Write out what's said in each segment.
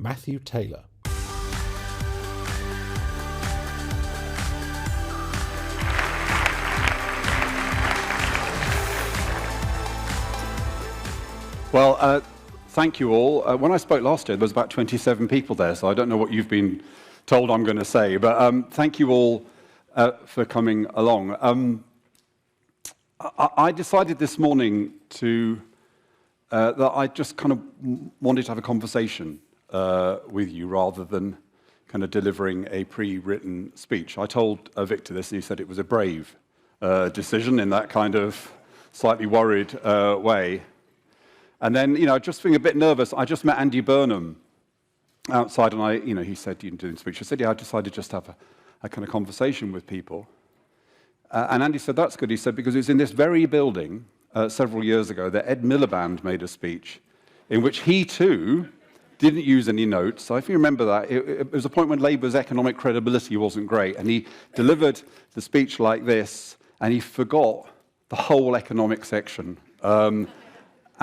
Matthew Taylor. Well, thank you all. When I spoke last year, there was about 27 people there, so I don't know what you've been told I'm going to say, but thank you all for coming along. I decided this morning that I just kind of wanted to have a conversation with you rather than kind of delivering a pre-written speech. I told Victor this, and he said it was a brave decision in that kind of slightly worried way. And then, just feeling a bit nervous, I just met Andy Burnham outside, and he said, "You doing a speech?" I said, "Yeah, I decided just to have a kind of conversation with people." And Andy said, "That's good." He said, because it was in this very building several years ago that Ed Miliband made a speech in which he too didn't use any notes. So if you remember that, it was a point when Labour's economic credibility wasn't great, and he delivered the speech like this, and he forgot the whole economic section.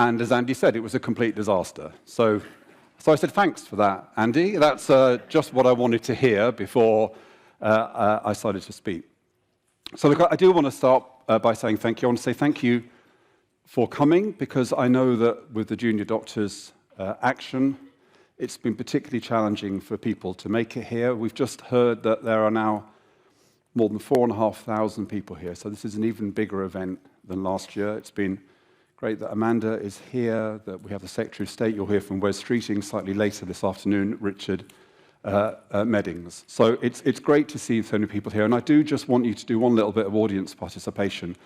And as Andy said, it was a complete disaster. So I said, "Thanks for that, Andy. That's just what I wanted to hear before I started to speak." So look, I do want to start by saying thank you. I want to say thank you for coming, because I know that with the junior doctors' action, it's been particularly challenging for people to make it here. We've just heard that there are now more than 4,500 people here, so this is an even bigger event than last year. It's been great that Amanda is here, that we have the Secretary of State. You'll hear from Wes Streeting slightly later this afternoon, Richard Meddings. So it's great to see so many people here, and I do just want you to do one little bit of audience participation,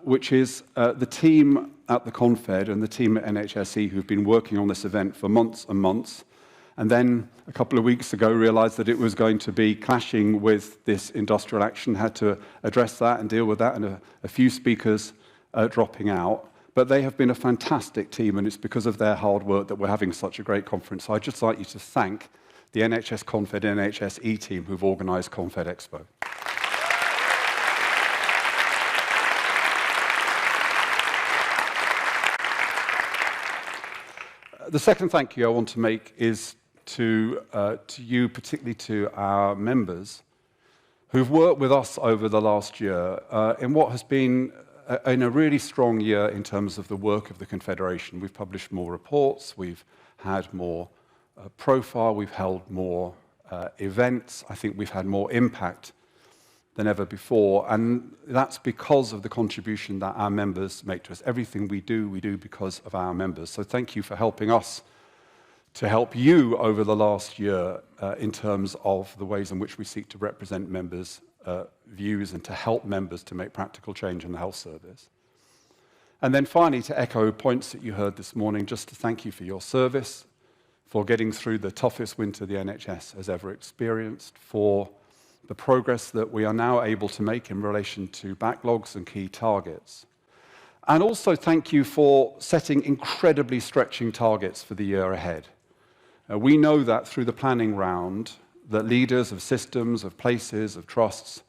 which is the team at the Confed and the team at NHSE who've been working on this event for months and months, and then a couple of weeks ago realized that it was going to be clashing with this industrial action, had to address that and deal with that, and a few speakers dropping out. But they have been a fantastic team, and it's because of their hard work that we're having such a great conference. So I'd just like you to thank the NHS Confed and NHSE team who've organised ConfedExpo. The second thank you I want to make is to you, particularly to our members who've worked with us over the last year in what has been in a really strong year in terms of the work of the Confederation. We've published more reports, we've had more profile, we've held more events. I think we've had more impact than ever before, and that's because of the contribution that our members make to us. Everything we do because of our members. So thank you for helping us to help you over the last year in terms of the ways in which we seek to represent members' views and to help members to make practical change in the health service. And then finally, to echo points that you heard this morning, just to thank you for your service, for getting through the toughest winter the NHS has ever experienced, for the progress that we are now able to make in relation to backlogs and key targets. And also thank you for setting incredibly stretching targets for the year ahead. We know that through the planning round, that leaders of systems, of places, of trusts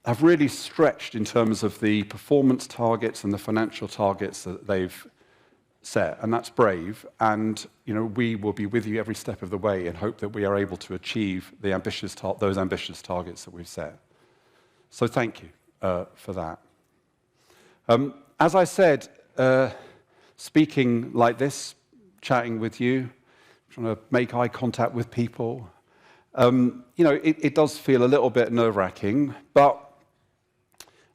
have really stretched in terms of the performance targets and the financial targets that they've set, and that's brave. And we will be with you every step of the way and hope that we are able to achieve those ambitious targets that we've set. So thank you for that. As I said, speaking like this, chatting with you, trying to make eye contact with people, it does feel a little bit nerve-wracking, but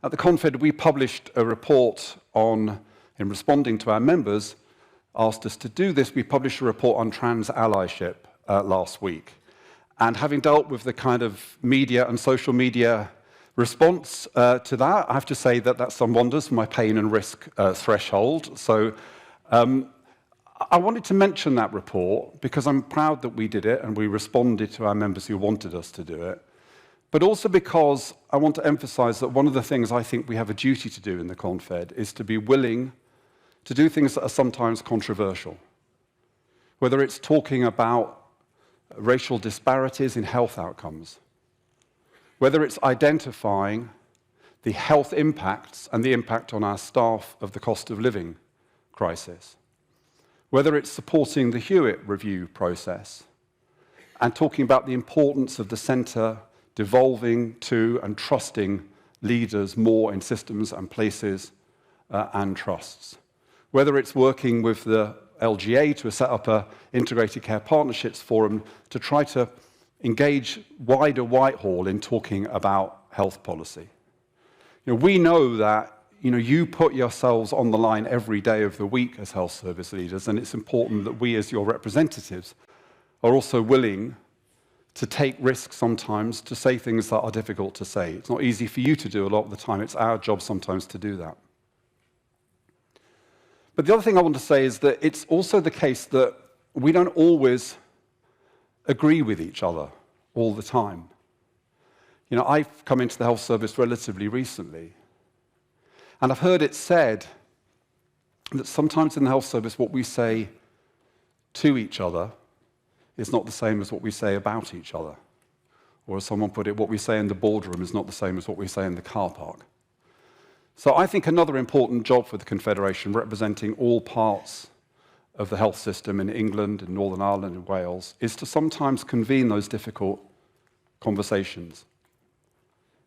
at the Confed we published a report in responding to our members asked us to do this. We published a report on trans allyship last week, and having dealt with the kind of media and social media response to that, I have to say that that's done wonders for my pain and risk threshold. So I wanted to mention that report because I'm proud that we did it and we responded to our members who wanted us to do it, but also because I want to emphasize that one of the things I think we have a duty to do in the Confed is to be willing to do things that are sometimes controversial, whether it's talking about racial disparities in health outcomes, whether it's identifying the health impacts and the impact on our staff of the cost of living crisis, whether it's supporting the Hewitt review process, and talking about the importance of the centre devolving to and trusting leaders more in systems and places and trusts. Whether it's working with the LGA to set up an integrated care partnerships forum to try to engage wider Whitehall in talking about health policy. We know that you put yourselves on the line every day of the week as health service leaders, and it's important that we as your representatives are also willing to take risks sometimes, to say things that are difficult to say. It's not easy for you to do a lot of the time. It's our job sometimes to do that. But the other thing I want to say is that it's also the case that we don't always agree with each other all the time. I've come into the health service relatively recently, and I've heard it said that sometimes in the health service what we say to each other is not the same as what we say about each other. Or as someone put it, what we say in the boardroom is not the same as what we say in the car park. So I think another important job for the Confederation, representing all parts of the health system in England, in Northern Ireland, and Wales, is to sometimes convene those difficult conversations.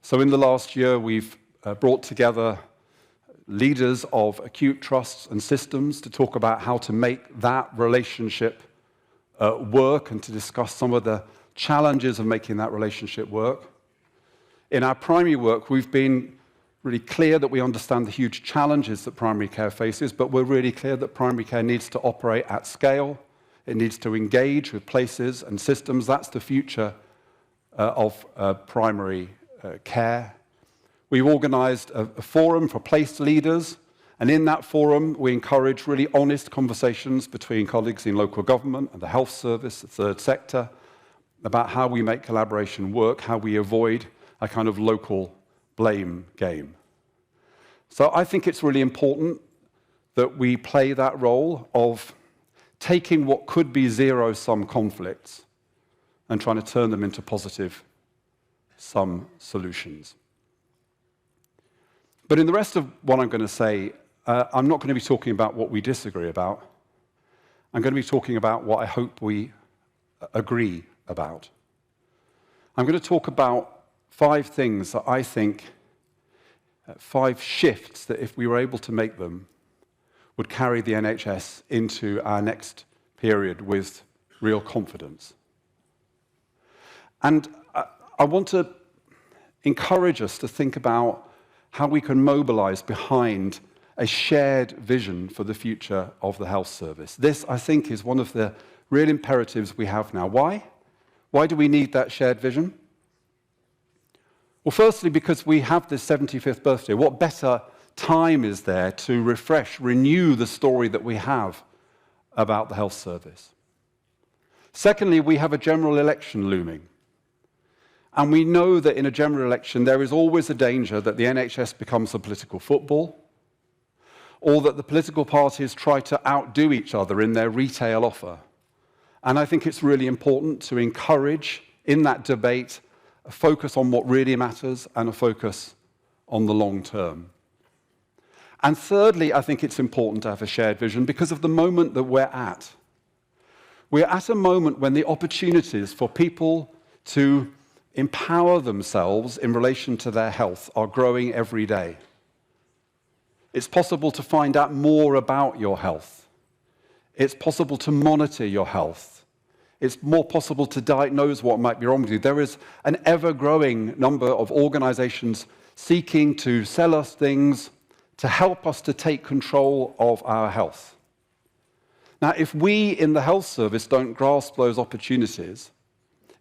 So in the last year, we've brought together leaders of acute trusts and systems to talk about how to make that relationship work and to discuss some of the challenges of making that relationship work. In our primary work, we've been really clear that we understand the huge challenges that primary care faces, but we're really clear that primary care needs to operate at scale. It needs to engage with places and systems. That's the future of primary care. We've organized a forum for place leaders, and in that forum, we encourage really honest conversations between colleagues in local government and the health service, the third sector, about how we make collaboration work, how we avoid a kind of local blame game. So I think it's really important that we play that role of taking what could be zero-sum conflicts and trying to turn them into positive-sum solutions. But in the rest of what I'm going to say, I'm not going to be talking about what we disagree about. I'm going to be talking about what I hope we agree about. I'm going to talk about 5 things that I think, 5 shifts that if we were able to make them, would carry the NHS into our next period with real confidence. And I want to encourage us to think about how we can mobilize behind a shared vision for the future of the health service. This, I think, is one of the real imperatives we have now. Why? Why do we need that shared vision? Well, firstly, because we have this 75th birthday. What better time is there to refresh, renew the story that we have about the health service? Secondly, we have a general election looming. And we know that in a general election, there is always a danger that the NHS becomes a political football, or that the political parties try to outdo each other in their retail offer. And I think it's really important to encourage, in that debate, a focus on what really matters and a focus on the long term. And thirdly, I think it's important to have a shared vision because of the moment that we're at. We're at a moment when the opportunities for people to empower themselves in relation to their health are growing every day. It's possible to find out more about your health. It's possible to monitor your health. It's more possible to diagnose what might be wrong with you. There is an ever-growing number of organizations seeking to sell us things to help us to take control of our health. Now, if we in the health service don't grasp those opportunities,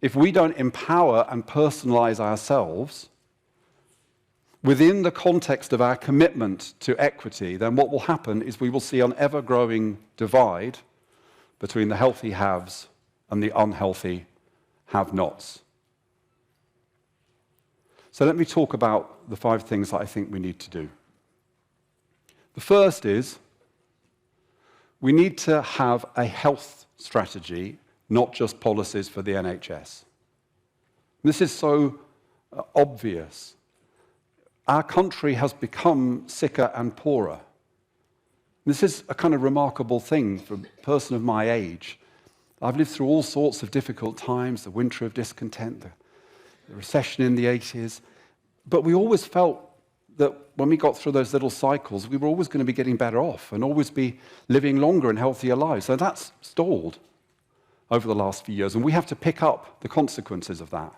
if we don't empower and personalize ourselves within the context of our commitment to equity, then what will happen is we will see an ever-growing divide between the healthy haves and the unhealthy have-nots. So let me talk about the 5 things that I think we need to do. The first is we need to have a health strategy, not just policies for the NHS. This is so obvious. Our country has become sicker and poorer. This is a kind of remarkable thing for a person of my age. I've lived through all sorts of difficult times, the winter of discontent, the recession in the 80s, but we always felt that when we got through those little cycles, we were always going to be getting better off and always be living longer and healthier lives. So that's stalled over the last few years, and we have to pick up the consequences of that.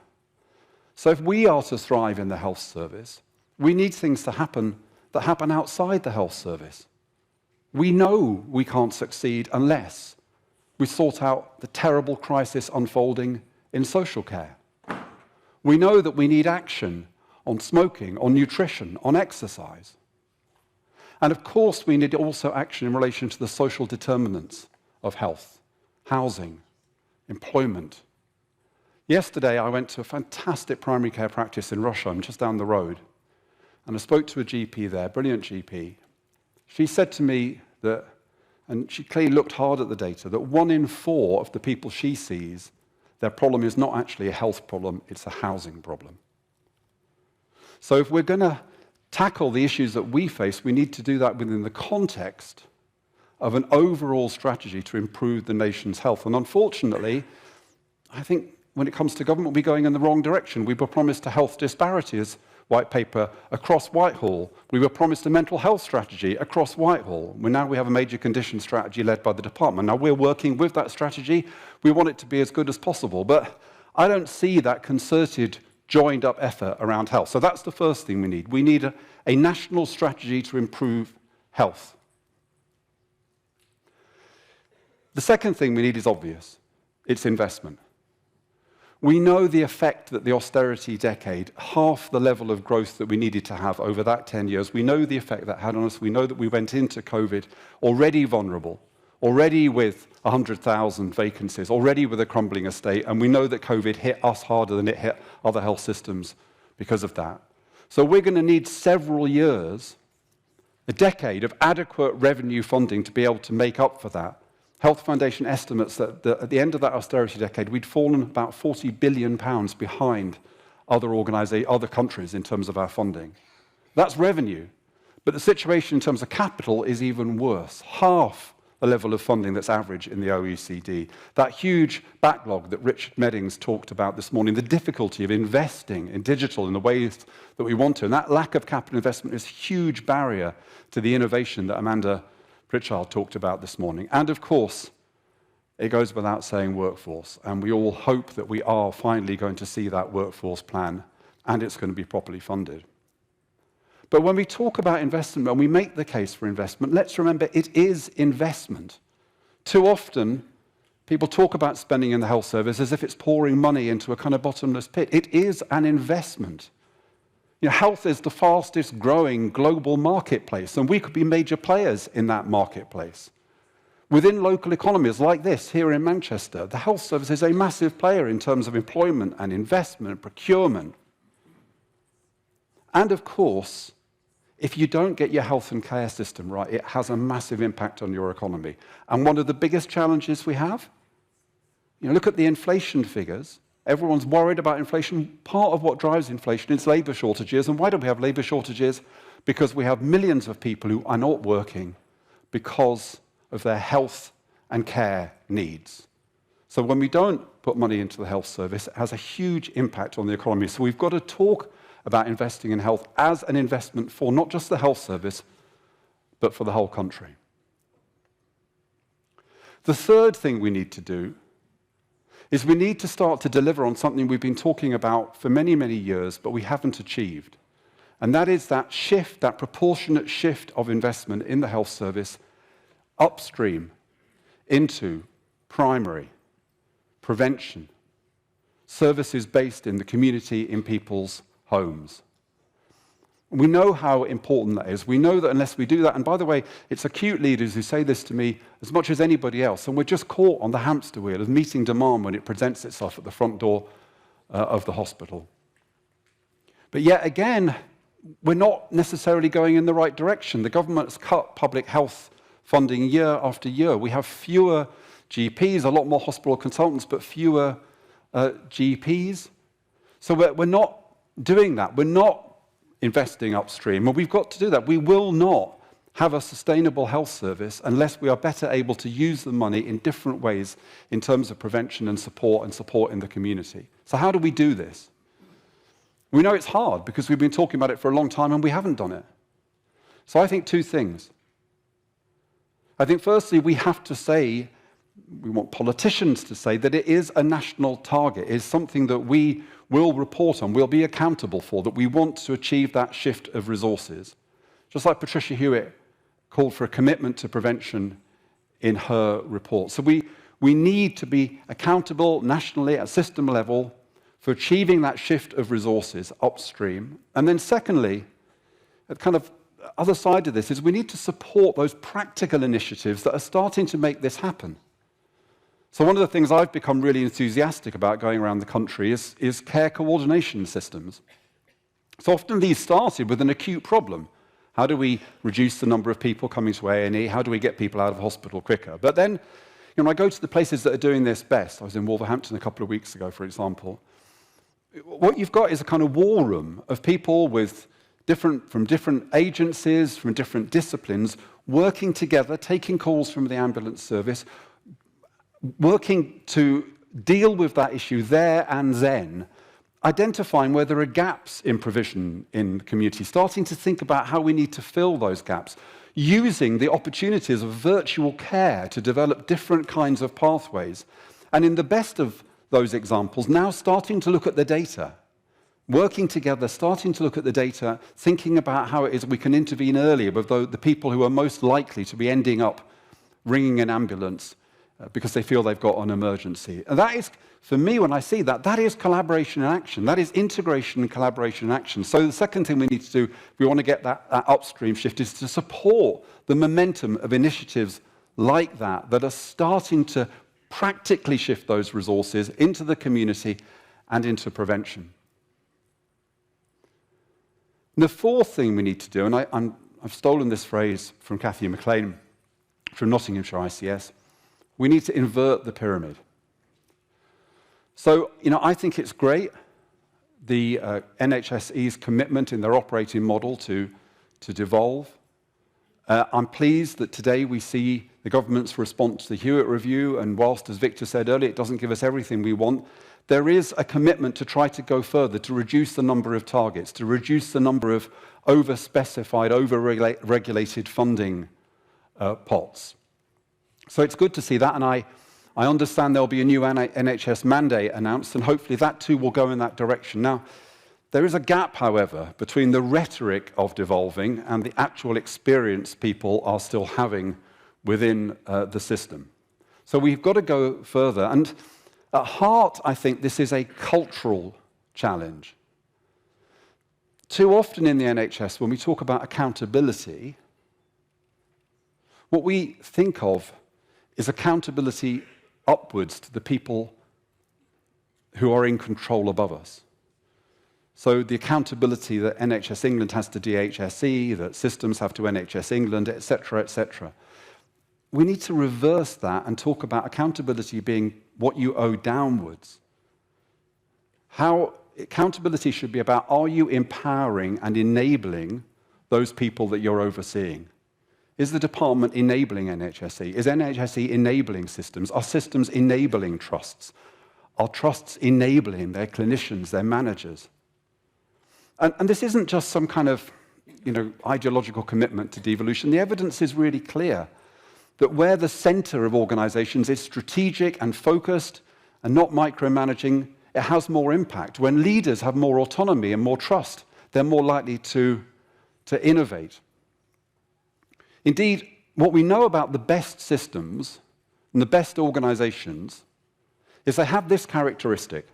So if we are to thrive in the health service, we need things to happen that happen outside the health service. We know we can't succeed unless we sort out the terrible crisis unfolding in social care. We know that we need action on smoking, on nutrition, on exercise. And of course, we need also action in relation to the social determinants of health, housing, employment. Yesterday, I went to a fantastic primary care practice in Russia. I'm just down the road. And I spoke to a GP there, brilliant GP. She said to me that, and she clearly looked hard at the data, that 1 in 4 of the people she sees, their problem is not actually a health problem, it's a housing problem. So if we're going to tackle the issues that we face, we need to do that within the context of an overall strategy to improve the nation's health. And unfortunately, I think when it comes to government, we're going in the wrong direction. We were promised a health disparities white paper across Whitehall. We were promised a mental health strategy across Whitehall. Now we have a major condition strategy led by the department. Now we're working with that strategy. We want it to be as good as possible. But I don't see that concerted, joined-up effort around health. So that's the first thing we need. We need a national strategy to improve health. The second thing we need is obvious. It's investment. We know the effect that the austerity decade, half the level of growth that we needed to have over that 10 years, we know the effect that had on us. We know that we went into COVID already vulnerable, already with 100,000 vacancies, already with a crumbling estate, and we know that COVID hit us harder than it hit other health systems because of that. So we're going to need several years, a decade of adequate revenue funding to be able to make up for that. Health Foundation estimates that at the end of that austerity decade, we'd fallen about £40 billion behind other countries in terms of our funding. That's revenue. But the situation in terms of capital is even worse. Half the level of funding that's average in the OECD. That huge backlog that Richard Meddings talked about this morning, the difficulty of investing in digital in the ways that we want to, and that lack of capital investment is a huge barrier to the innovation that Amanda Pritchard talked about this morning. And of course, it goes without saying workforce, and we all hope that we are finally going to see that workforce plan, and it's going to be properly funded. But when we talk about investment, when we make the case for investment, let's remember it is investment. Too often, people talk about spending in the health service as if it's pouring money into a kind of bottomless pit. It is an investment. You know, health is the fastest growing global marketplace, and we could be major players in that marketplace. Within local economies like this, here in Manchester, the health service is a massive player in terms of employment and investment and procurement. And of course, if you don't get your health and care system right, it has a massive impact on your economy. And one of the biggest challenges we have, look at the inflation figures. Everyone's worried about inflation. Part of what drives inflation is labor shortages. And why do we have labor shortages? Because we have millions of people who are not working because of their health and care needs. So when we don't put money into the health service, it has a huge impact on the economy. So we've got to talk about investing in health as an investment for not just the health service, but for the whole country. The third thing we need to do is we need to start to deliver on something we've been talking about for many, many years, but we haven't achieved. And that is that shift, that proportionate shift of investment in the health service upstream into primary prevention, services based in the community, in people's homes. We know how important that is. We know that unless we do that, and by the way, it's acute leaders who say this to me as much as anybody else, and we're just caught on the hamster wheel of meeting demand when it presents itself at the front door of the hospital. But yet again, we're not necessarily going in the right direction. The government has cut public health funding year after year. We have fewer GPs, a lot more hospital consultants, but fewer GPs. So we're not doing that. We're not investing upstream, and we've got to do that. We will not have a sustainable health service unless we are better able to use the money in different ways in terms of prevention and support in the community. So how do we do this? We know it's hard because we've been talking about it for a long time and we haven't done it. So I think two things. I think firstly, we have to say, we want politicians to say that it is a national target, it is something that we will report on, we'll be accountable for, that we want to achieve that shift of resources. Just like Patricia Hewitt called for a commitment to prevention in her report. So we need to be accountable nationally at system level for achieving that shift of resources upstream. And then secondly, at kind of other side of this is we need to support those practical initiatives that are starting to make this happen. So one of the things I've become really enthusiastic about going around the country is care coordination systems. So often these started with an acute problem. How do we reduce the number of people coming to A&E? How do we get people out of hospital quicker? But then, I go to the places that are doing this best. I was in Wolverhampton a couple of weeks ago, for example. What you've got is a kind of war room of people from different agencies, from different disciplines, working together, taking calls from the ambulance service, working to deal with that issue there and then, identifying where there are gaps in provision in the community, starting to think about how we need to fill those gaps, using the opportunities of virtual care to develop different kinds of pathways. And in the best of those examples, now starting to look at the data, working together, starting to look at the data, thinking about how it is we can intervene earlier with the people who are most likely to be ending up ringing an ambulance because they feel they've got an emergency. And that is, for me, when I see that, that is collaboration in action. That is integration and collaboration in action. So the second thing we need to do, if we want to get that upstream shift, is to support the momentum of initiatives like that are starting to practically shift those resources into the community and into prevention. And the fourth thing we need to do, and I've stolen this phrase from Cathy McLean from Nottinghamshire ICS, we need to invert the pyramid. So, I think it's great, the NHSE's commitment in their operating model to devolve. I'm pleased that today we see the government's response to the Hewitt Review, and whilst, as Victor said earlier, it doesn't give us everything we want, there is a commitment to try to go further, to reduce the number of targets, to reduce the number of over-specified, over-regulated funding pots. So it's good to see that, and I understand there'll be a new NHS mandate announced, and hopefully that too will go in that direction. Now, there is a gap, however, between the rhetoric of devolving and the actual experience people are still having within the system. So we've got to go further, and at heart, I think this is a cultural challenge. Too often in the NHS, when we talk about accountability, what we think of is accountability upwards to the people who are in control above us. So the accountability that NHS England has to DHSE, that systems have to NHS England, etc., etc. We need to reverse that and talk about accountability being what you owe downwards. How accountability should be about, are you empowering and enabling those people that you're overseeing? Is the department enabling NHSE? Is NHSE enabling systems? Are systems enabling trusts? Are trusts enabling their clinicians, their managers? And this isn't just some kind of ideological commitment to devolution. The evidence is really clear that where the center of organizations is strategic and focused and not micromanaging, it has more impact. When leaders have more autonomy and more trust, they're more likely to innovate. Indeed, what we know about the best systems and the best organizations is they have this characteristic.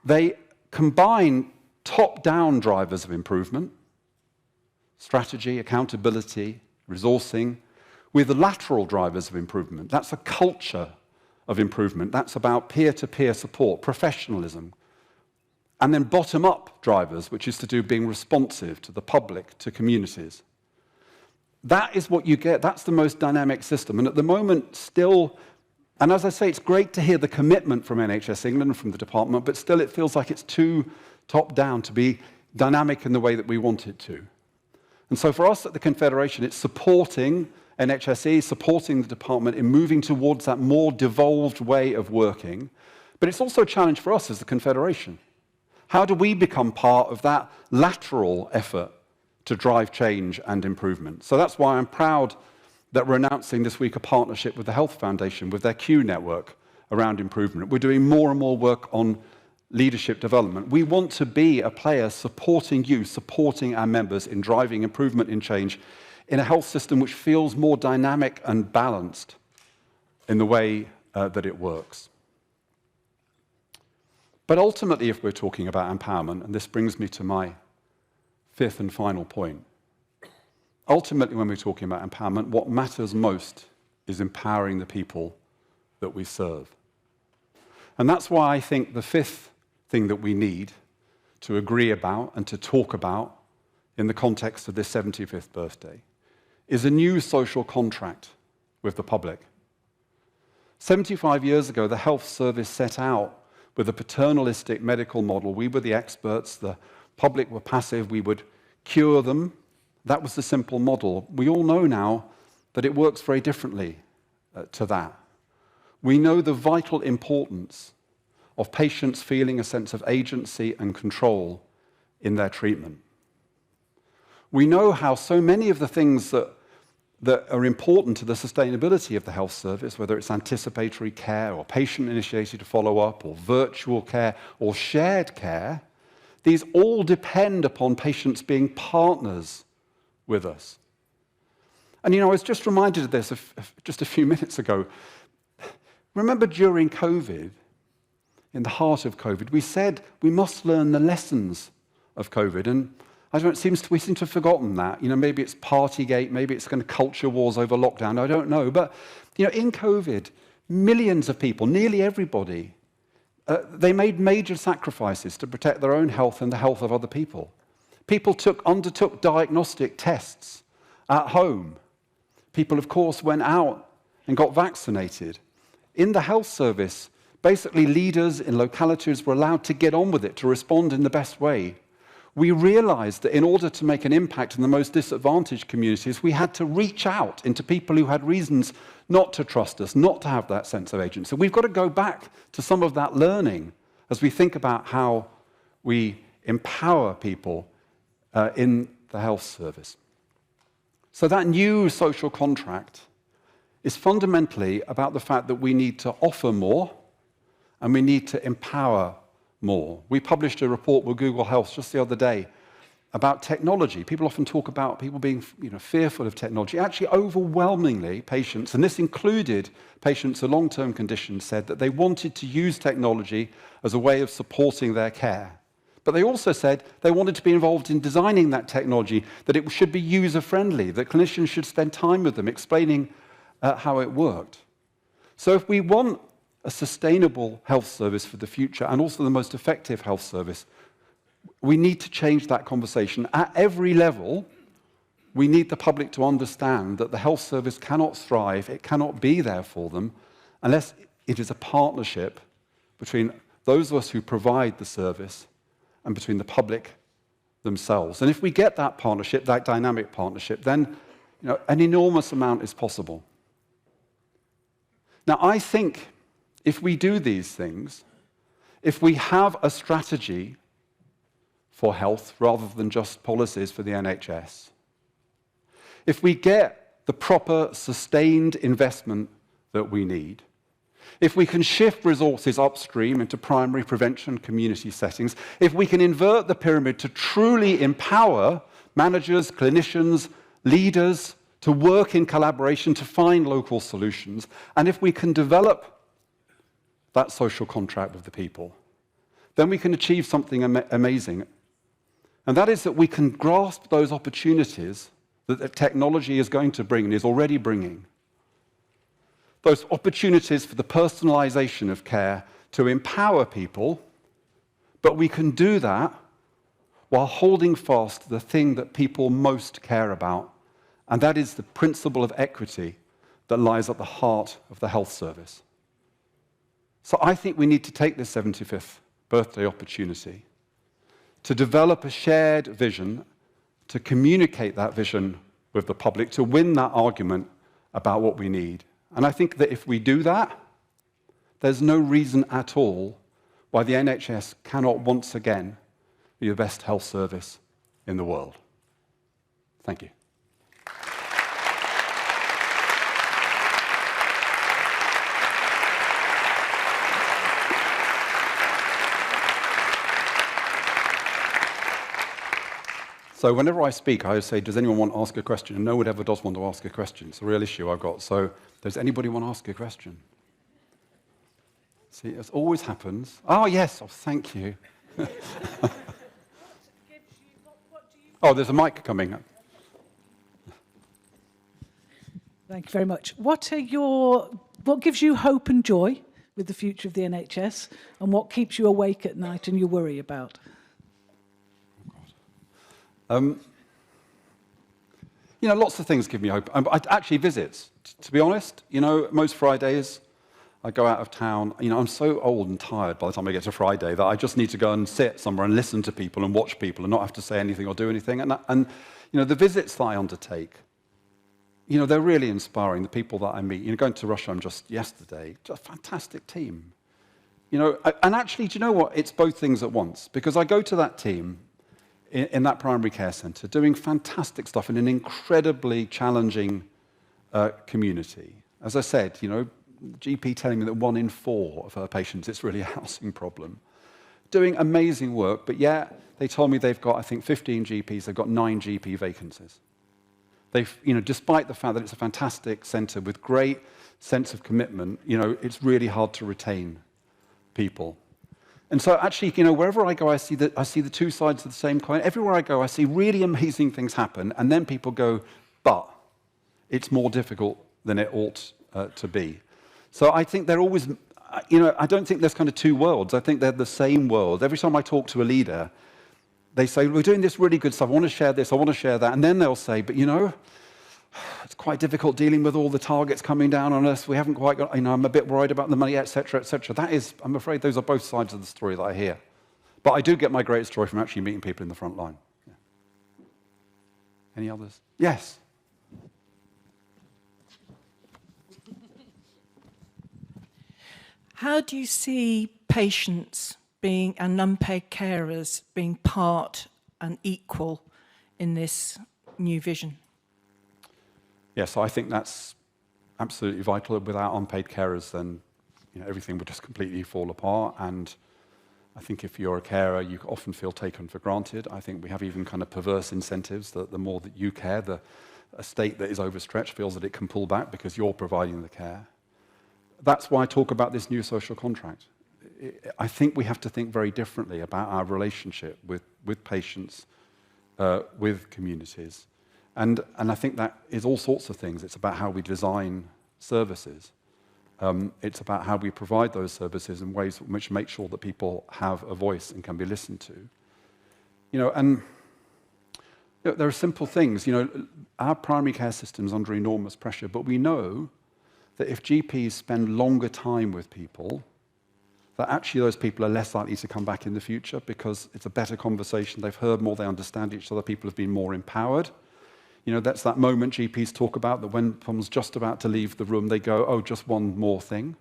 They combine top-down drivers of improvement, strategy, accountability, resourcing, with lateral drivers of improvement. That's a culture of improvement. That's about peer-to-peer support, professionalism. And then bottom-up drivers, which is to do being responsive to the public, to communities. That is what you get. That's the most dynamic system. And at the moment, still, and as I say, it's great to hear the commitment from NHS England and from the department, but still it feels like it's too top-down to be dynamic in the way that we want it to. And so for us at the Confederation, it's supporting NHSE, supporting the department in moving towards that more devolved way of working. But it's also a challenge for us as the Confederation. How do we become part of that lateral effort to drive change and improvement? So that's why I'm proud that we're announcing this week a partnership with the Health Foundation, with their Q network around improvement. We're doing more and more work on leadership development. We want to be a player supporting you, supporting our members in driving improvement and change in a health system which feels more dynamic and balanced in the way that it works. But ultimately, if we're talking about empowerment, and this brings me to my fifth and final point, ultimately when we're talking about empowerment, what matters most is empowering the people that we serve. And that's why I think the fifth thing that we need to agree about and to talk about in the context of this 75th birthday is a new social contract with the public. 75 years ago, the health service set out with a paternalistic medical model. We were the experts, the public were passive, we would cure them. That was the simple model. We all know now that it works very differently to that. We know the vital importance of patients feeling a sense of agency and control in their treatment. We know how so many of the things that are important to the sustainability of the health service, whether it's anticipatory care or patient-initiated follow-up or virtual care or shared care, these all depend upon patients being partners with us. And I was just reminded of this just a few minutes ago. Remember during COVID, in the heart of COVID, we said we must learn the lessons of COVID. And I don't know, we seem to have forgotten that. Maybe it's Partygate, maybe it's kind of culture wars over lockdown, I don't know. But, in COVID, millions of people, nearly everybody, they made major sacrifices to protect their own health and the health of other people. People undertook diagnostic tests at home. People, of course, went out and got vaccinated. In the health service, basically leaders in localities were allowed to get on with it, to respond in the best way. We realized that in order to make an impact in the most disadvantaged communities, we had to reach out into people who had reasons not to trust us, not to have that sense of agency. So we've got to go back to some of that learning as we think about how we empower people in the health service. So that new social contract is fundamentally about the fact that we need to offer more and we need to empower more. We published a report with Google Health just the other day about technology. People often talk about people being fearful of technology. Actually, overwhelmingly, patients, and this included patients with long-term conditions, said that they wanted to use technology as a way of supporting their care. But they also said they wanted to be involved in designing that technology, that it should be user-friendly, that clinicians should spend time with them explaining how it worked. So if we want a sustainable health service for the future and also the most effective health service, we need to change that conversation. At every level, we need the public to understand that the health service cannot thrive, it cannot be there for them, unless it is a partnership between those of us who provide the service and between the public themselves. And if we get that partnership, that dynamic partnership, then an enormous amount is possible. Now, I think if we do these things, if we have a strategy for health rather than just policies for the NHS, if we get the proper sustained investment that we need, if we can shift resources upstream into primary prevention community settings, if we can invert the pyramid to truly empower managers, clinicians, leaders to work in collaboration to find local solutions, and if we can develop that social contract with the people, then we can achieve something amazing. And that is that we can grasp those opportunities that the technology is going to bring and is already bringing. Those opportunities for the personalization of care to empower people, but we can do that while holding fast to the thing that people most care about, and that is the principle of equity that lies at the heart of the health service. So I think we need to take this 75th birthday opportunity to develop a shared vision, to communicate that vision with the public, to win that argument about what we need. And I think that if we do that, there's no reason at all why the NHS cannot once again be the best health service in the world. Thank you. So whenever I speak, I always say, does anyone want to ask a question? And no one ever does want to ask a question. It's a real issue I've got. So does anybody want to ask a question? See, it always happens. Oh, yes. Oh, thank you. Oh, there's a mic coming. Thank you very much. What gives you hope and joy with the future of the NHS, and what keeps you awake at night and you worry about? Lots of things give me hope. Actually, visits. To be honest, most Fridays I go out of town. I'm so old and tired by the time I get to Friday that I just need to go and sit somewhere and listen to people and watch people and not have to say anything or do anything. And the visits that I undertake, they're really inspiring. The people that I meet. Going to Russia just yesterday, just a fantastic team. And actually, do you know what? It's both things at once, because I go to that team in that primary care centre, doing fantastic stuff in an incredibly challenging community. As I said, GP telling me that 1 in 4 of her patients, it's really a housing problem. Doing amazing work, but yet they told me they've got, I think, 15 GPs, they've got 9 GP vacancies. Despite the fact that it's a fantastic centre with great sense of commitment, it's really hard to retain people. And so actually, wherever I go, I see the two sides of the same coin. Everywhere I go, I see really amazing things happen, and then people go, but it's more difficult than it ought to be. So I think they're always, I don't think there's kind of two worlds. I think they're the same world. Every time I talk to a leader, they say, we're doing this really good stuff. I want to share this, I want to share that. And then they'll say, but it's quite difficult dealing with all the targets coming down on us. We haven't quite got, I'm a bit worried about the money, et cetera, et cetera. That is, I'm afraid those are both sides of the story that I hear. But I do get my greatest joy from actually meeting people in the front line. Yeah. Any others? Yes. How do you see patients and unpaid carers being part and equal in this new vision? Yes, I think that's absolutely vital. Without unpaid carers, then everything would just completely fall apart. And I think if you're a carer, you often feel taken for granted. I think we have even kind of perverse incentives that the more that you care, a state that is overstretched feels that it can pull back because you're providing the care. That's why I talk about this new social contract. I think we have to think very differently about our relationship with patients, with communities. And I think that is all sorts of things. It's about how we design services. It's about how we provide those services in ways which make sure that people have a voice and can be listened to. And there are simple things. Our primary care system is under enormous pressure, but we know that if GPs spend longer time with people, that actually those people are less likely to come back in the future because it's a better conversation. They've heard more, they understand each other, people have been more empowered. That's that moment GPs talk about, that when someone's just about to leave the room, they go, oh, just one more thing.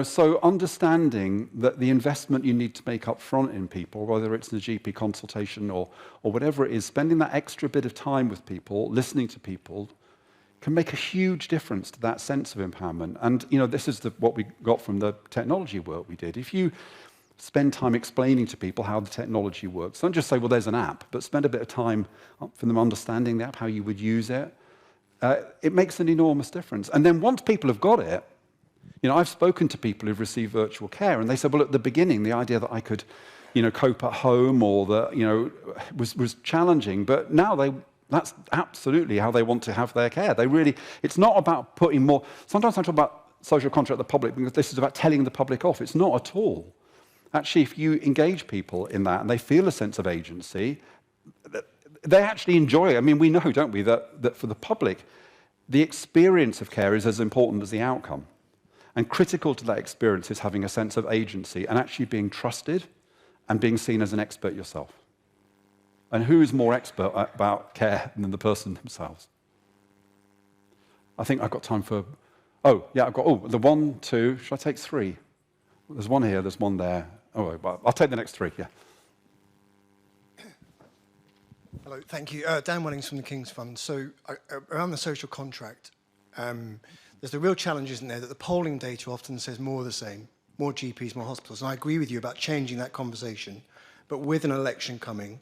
So understanding that the investment you need to make up front in people, whether it's in a GP consultation or whatever it is, spending that extra bit of time with people, listening to people, can make a huge difference to that sense of empowerment. And this is what we got from the technology work we did. If you spend time explaining to people how the technology works, don't just say, well, there's an app, but spend a bit of time for them understanding the app, how you would use it. It makes an enormous difference. And then once people have got it, I've spoken to people who've received virtual care, and they said, well, at the beginning, the idea that I could, cope at home or that, was challenging, but now that's absolutely how they want to have their care. It's not about putting more. Sometimes I talk about social contract with the public because this is about telling the public off. It's not at all. Actually, if you engage people in that and they feel a sense of agency, they actually enjoy it. I mean, we know, don't we, that for the public, the experience of care is as important as the outcome. And critical to that experience is having a sense of agency and actually being trusted and being seen as an expert yourself. And who is more expert about care than the person themselves? I think I've got time for, the 1, 2, should I take 3? There's one here, there's one there. Oh, I'll take the next 3, yeah. Hello, thank you. Dan Wellings from the King's Fund. So around the social contract, there's the real challenge, isn't there, that the polling data often says more of the same, more GPs, more hospitals. And I agree with you about changing that conversation. But with an election coming,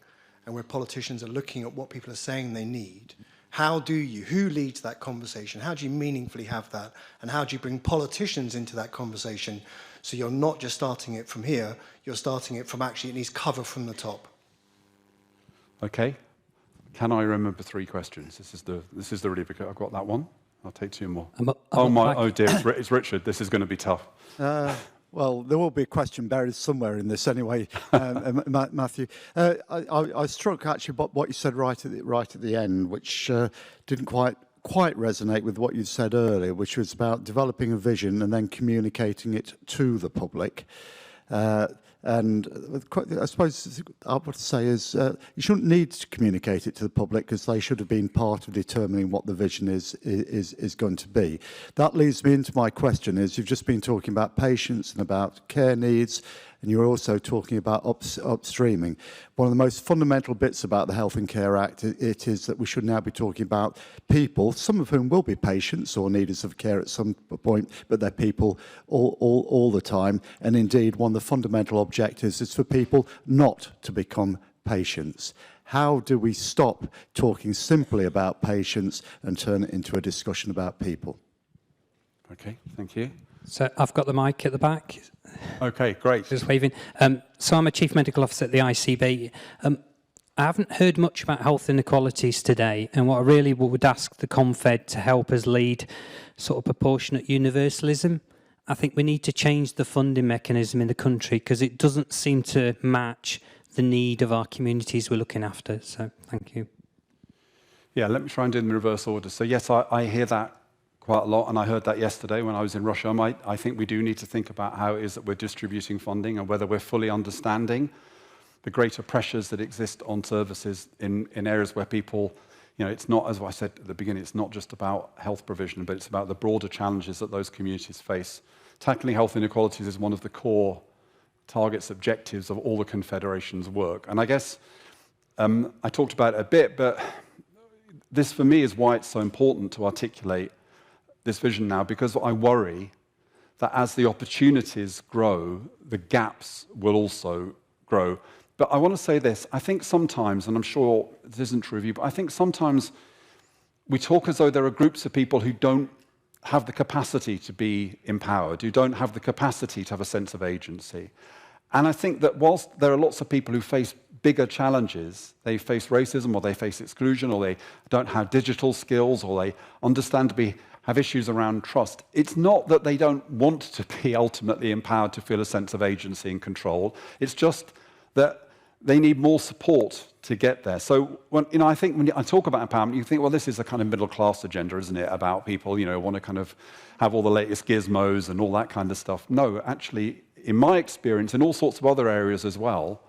and where politicians are looking at what people are saying they need, who leads that conversation? How do you meaningfully have that? And how do you bring politicians into that conversation so you're not just starting it from here, you're starting it from actually it needs cover from the top? Okay. Can I remember 3 questions? This is the really big. I've got that one. I'll take 2 more. Oh dear, it's Richard. This is going to be tough. Well, there will be a question buried somewhere in this anyway, Matthew. I struck actually what you said right at the end, which didn't quite resonate with what you said earlier, which was about developing a vision and then communicating it to the public. And I suppose I would say is you shouldn't need to communicate it to the public because they should have been part of determining what the vision is going to be. That leads me into my question is you've just been talking about patients and about care needs, and you're also talking about upstreaming. One of the most fundamental bits about the Health and Care Act it is that we should now be talking about people, some of whom will be patients or needers of care at some point, but they're people all the time. And indeed, one of the fundamental objectives is for people not to become patients. How do we stop talking simply about patients and turn it into a discussion about people? Okay, thank you. So I've got the mic at the back. Okay, great. Just waving. So I'm a Chief Medical Officer at the ICB. I haven't heard much about health inequalities today, and what I really would ask the Confed to help us lead sort of proportionate universalism. I think we need to change the funding mechanism in the country because it doesn't seem to match the need of our communities we're looking after. So thank you. Yeah, let me try and do them in reverse order. So yes, I hear that quite a lot, and I heard that yesterday when I was in Russia. I think we do need to think about how it is that we're distributing funding and whether we're fully understanding the greater pressures that exist on services in areas where people, it's not, as I said at the beginning, it's not just about health provision, but it's about the broader challenges that those communities face. Tackling health inequalities is one of the core targets, objectives of all the Confederation's work. And I guess I talked about it a bit, but this for me is why it's so important to articulate this vision now, because I worry that as the opportunities grow, the gaps will also grow. But I want to say this, I think sometimes, and I'm sure this isn't true of you, but I think sometimes we talk as though there are groups of people who don't have the capacity to be empowered, who don't have the capacity to have a sense of agency. And I think that whilst there are lots of people who face bigger challenges, they face racism or they face exclusion or they don't have digital skills or they have issues around trust. It's not that they don't want to be ultimately empowered to feel a sense of agency and control. It's just that they need more support to get there. So I think when I talk about empowerment, you think, well, this is a kind of middle class agenda, isn't it? About people, want to kind of have all the latest gizmos and all that kind of stuff. No, actually, in my experience, in all sorts of other areas as well,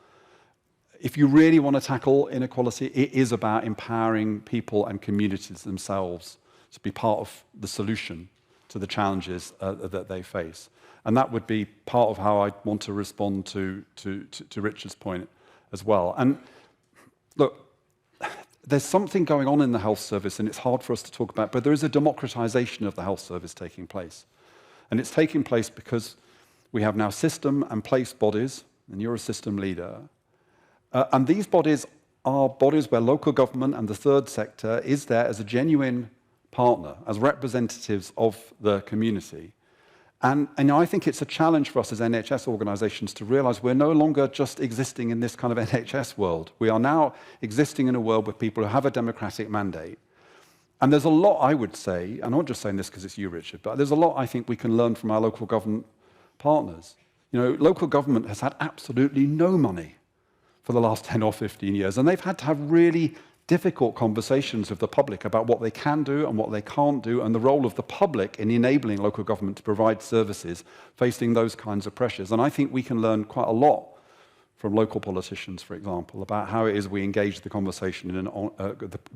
if you really want to tackle inequality, it is about empowering people and communities themselves to be part of the solution to the challenges that they face. And that would be part of how I want to respond to Richard's point as well. And look, there's something going on in the health service, and it's hard for us to talk about, but there is a democratization of the health service taking place. And it's taking place because we have now system and place bodies, and you're a system leader. And these bodies are bodies where local government and the third sector is there as a genuine partner, as representatives of the community. And I think it's a challenge for us as NHS organisations to realise we're no longer just existing in this kind of NHS world. We are now existing in a world with people who have a democratic mandate. And there's a lot, I would say, and I'm not just saying this because it's you, Richard, but there's a lot I think we can learn from our local government partners. Local government has had absolutely no money for the last 10 or 15 years, and they've had to have really difficult conversations with the public about what they can do and what they can't do, and the role of the public in enabling local government to provide services facing those kinds of pressures. And I think we can learn quite a lot from local politicians, for example, about how it is we engage the conversation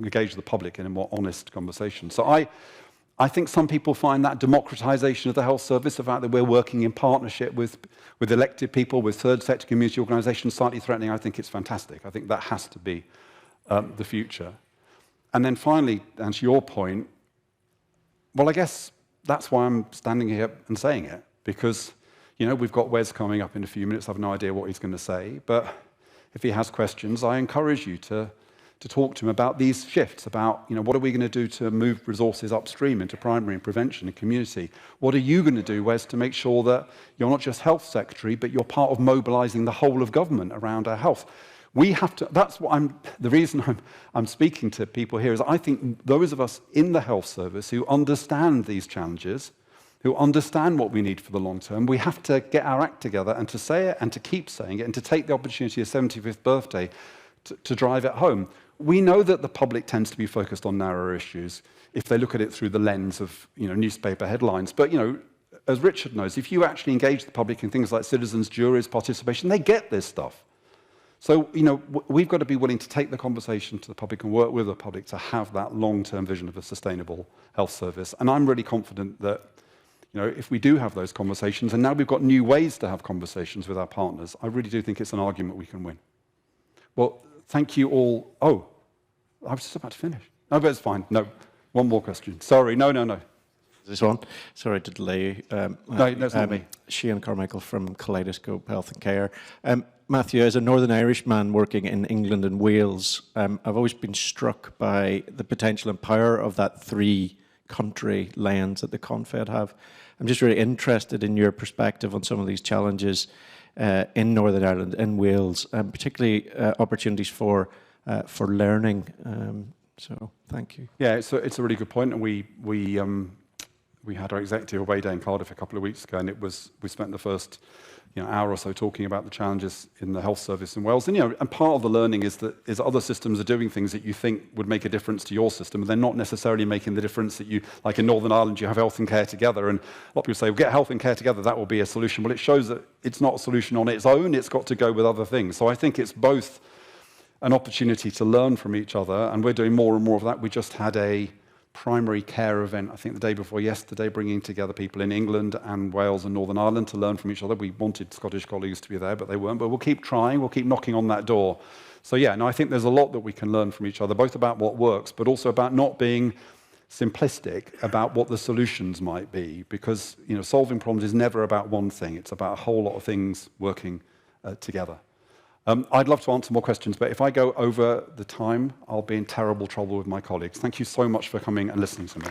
engage the public in a more honest conversation. So I think some people find that democratization of the health service, the fact that we're working in partnership with elected people, with third sector community organizations, slightly threatening. I think it's fantastic. I think that has to be the future. And then finally, and to your point, well, I guess that's why I'm standing here and saying it, because we've got Wes coming up in a few minutes. I have no idea what he's going to say, but if he has questions, I encourage you to talk to him about these shifts, about what are we going to do to move resources upstream into primary and prevention and community? What are you going to do, Wes, to make sure that you're not just health secretary, but you're part of mobilizing the whole of government around our health? We have to. That's what the reason I'm speaking to people here is I think those of us in the health service who understand these challenges, who understand what we need for the long term, we have to get our act together and to say it and to keep saying it and to take the opportunity of 75th birthday to drive it home. We know that the public tends to be focused on narrower issues if they look at it through the lens of newspaper headlines. But as Richard knows, if you actually engage the public in things like citizens, juries, participation, they get this stuff. So we've got to be willing to take the conversation to the public and work with the public to have that long-term vision of a sustainable health service. And I'm really confident that if we do have those conversations, and now we've got new ways to have conversations with our partners, I really do think it's an argument we can win. Well, thank you all. Oh, I was just about to finish. No, but it's fine. No, one more question. Sorry, no. This one. Sorry to delay you. No, that's not me. Shane Carmichael from Kaleidoscope Health and Care. Matthew, as a Northern Irish man working in England and Wales, I've always been struck by the potential and power of that three-country lens that the Confed have. I'm just really interested in your perspective on some of these challenges in Northern Ireland, in Wales, particularly opportunities for learning. So, thank you. Yeah, it's a really good point, and we had our executive away day in Cardiff a couple of weeks ago, and we spent the first hour or so talking about the challenges in the health service in Wales. And and part of the learning is that other systems are doing things that you think would make a difference to your system, and they're not necessarily making the difference that you, like in Northern Ireland, you have health and care together, and a lot of people say, well, get health and care together, that will be a solution. Well, it shows that it's not a solution on its own, it's got to go with other things. So I think it's both an opportunity to learn from each other, and we're doing more and more of that. We just had a primary care event, I think the day before yesterday, bringing together people in England and Wales and Northern Ireland to learn from each other. We wanted Scottish colleagues to be there, but they weren't. But we'll keep trying, we'll keep knocking on that door. So yeah, I think there's a lot that we can learn from each other, both about what works, but also about not being simplistic about what the solutions might be, because solving problems is never about one thing. It's about a whole lot of things working together. I'd love to answer more questions, but if I go over the time, I'll be in terrible trouble with my colleagues. Thank you so much for coming and listening to me.